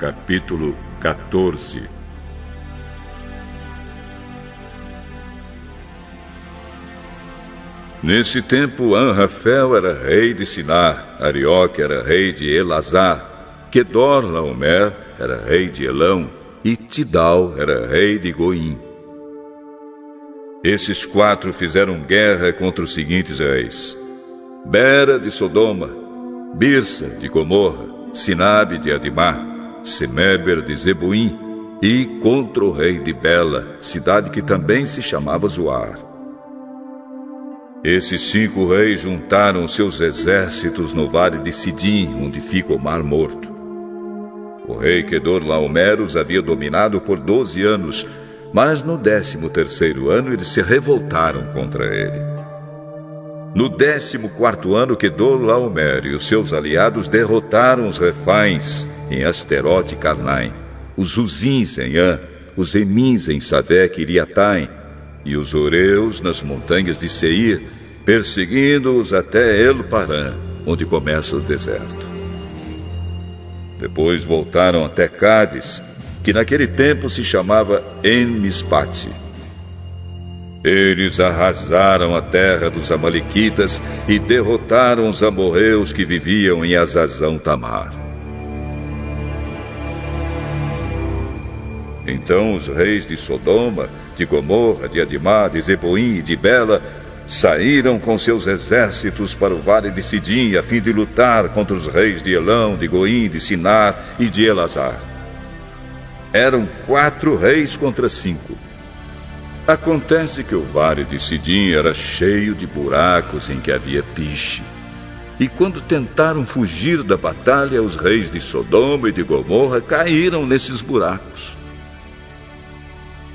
Capítulo 14. Nesse tempo, Anrafel era rei de Sinar, Arioque era rei de Elazar, Quedorlaomer era rei de Elão e Tidal era rei de Goim. Esses 4 fizeram guerra contra os seguintes reis: Bera de Sodoma, Birsa de Gomorra, Sinabe de Adimá, Semeber de Zeboim e contra o rei de Bela, cidade que também se chamava Zoar. Esses 5 reis juntaram seus exércitos no vale de Sidim, onde fica o Mar Morto. O rei Quedorlaomer os havia dominado por 12 anos, mas no 13º ano eles se revoltaram contra ele. No 14º ano, Quedorlaomer e os seus aliados derrotaram os Refains em Asterote e Carnaim, os Uzins em An, os Emins em Savé e Iriataim, e os Oreus nas montanhas de Seir, perseguindo-os até El-Parã, onde começa o deserto. Depois voltaram até Cádiz, que naquele tempo se chamava En-Mispate. Eles arrasaram a terra dos amalequitas e derrotaram os amorreus que viviam em Azazão-Tamar. Então os reis de Sodoma, de Gomorra, de Adimá, de Zeboim e de Bela saíram com seus exércitos para o vale de Sidim a fim de lutar contra os reis de Elão, de Goim, de Sinar e de Elazar. Eram 4 reis contra 5. Acontece que o vale de Sidim era cheio de buracos em que havia piche. E quando tentaram fugir da batalha, os reis de Sodoma e de Gomorra caíram nesses buracos.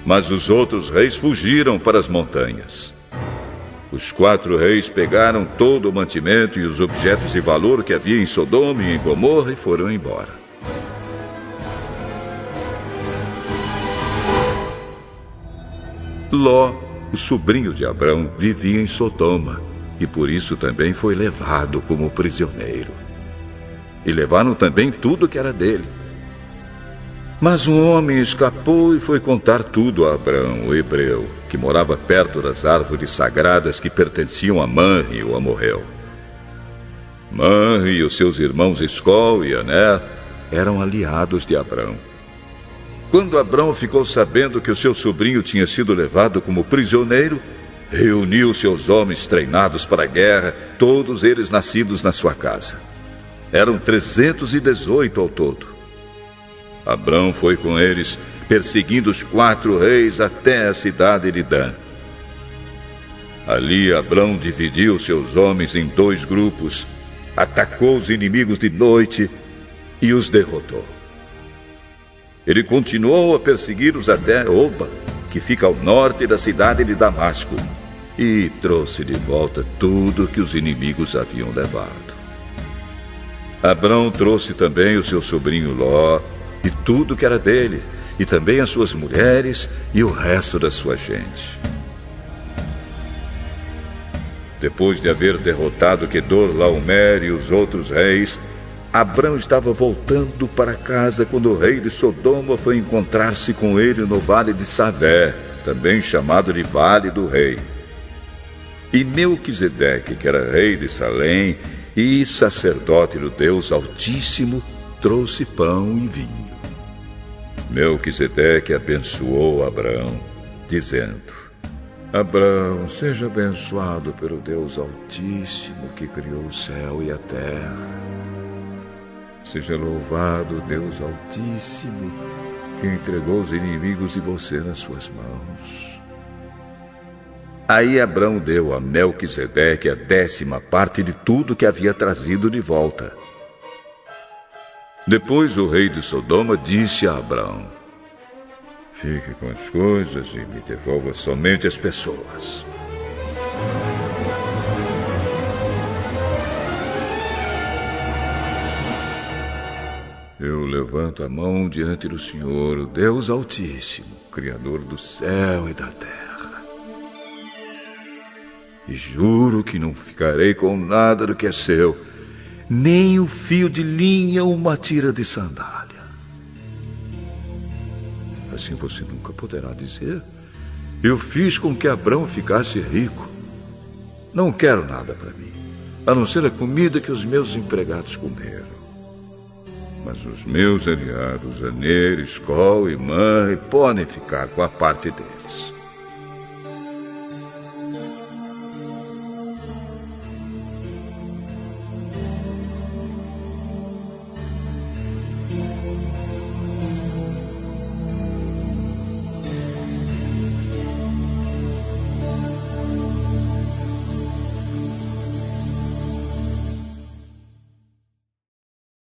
Mas os outros reis fugiram para as montanhas. Os 4 reis pegaram todo o mantimento e os objetos de valor que havia em Sodoma e em Gomorra e foram embora. Ló, o sobrinho de Abrão, vivia em Sodoma e por isso também foi levado como prisioneiro. E levaram também tudo que era dele. Mas um homem escapou e foi contar tudo a Abrão, o hebreu, que morava perto das árvores sagradas que pertenciam a Manre, o amorreu. Manre e os seus irmãos Escol e Aner eram aliados de Abrão. Quando Abrão ficou sabendo que o seu sobrinho tinha sido levado como prisioneiro, reuniu seus homens treinados para a guerra, todos eles nascidos na sua casa. Eram 318 ao todo. Abrão foi com eles, perseguindo os 4 reis até a cidade de Dan. Ali Abrão dividiu seus homens em 2 grupos, atacou os inimigos de noite e os derrotou. Ele continuou a persegui-los até Oba, que fica ao norte da cidade de Damasco, e trouxe de volta tudo que os inimigos haviam levado. Abrão trouxe também o seu sobrinho Ló, e tudo que era dele, e também as suas mulheres e o resto da sua gente. Depois de haver derrotado Quedorlaomer e os outros reis, Abrão estava voltando para casa quando o rei de Sodoma foi encontrar-se com ele no vale de Savé, também chamado de Vale do Rei. E Melquisedeque, que era rei de Salém e sacerdote do Deus Altíssimo, trouxe pão e vinho. Melquisedeque abençoou Abrão, dizendo: Abrão, seja abençoado pelo Deus Altíssimo que criou o céu e a terra. Seja louvado o Deus Altíssimo que entregou os inimigos de você nas suas mãos. Aí Abrão deu a Melquisedeque a 10ª parte de tudo que havia trazido de volta. Depois o rei de Sodoma disse a Abrão: Fique com as coisas e me devolva somente as pessoas. Eu levanto a mão diante do Senhor, o Deus Altíssimo, Criador do céu e da terra. E juro que não ficarei com nada do que é seu, nem o fio de linha ou uma tira de sandália. Assim você nunca poderá dizer: eu fiz com que Abrão ficasse rico. Não quero nada para mim, a não ser a comida que os meus empregados comeram. Mas os meus aliados, Aner, Escol e Manre, podem ficar com a parte deles.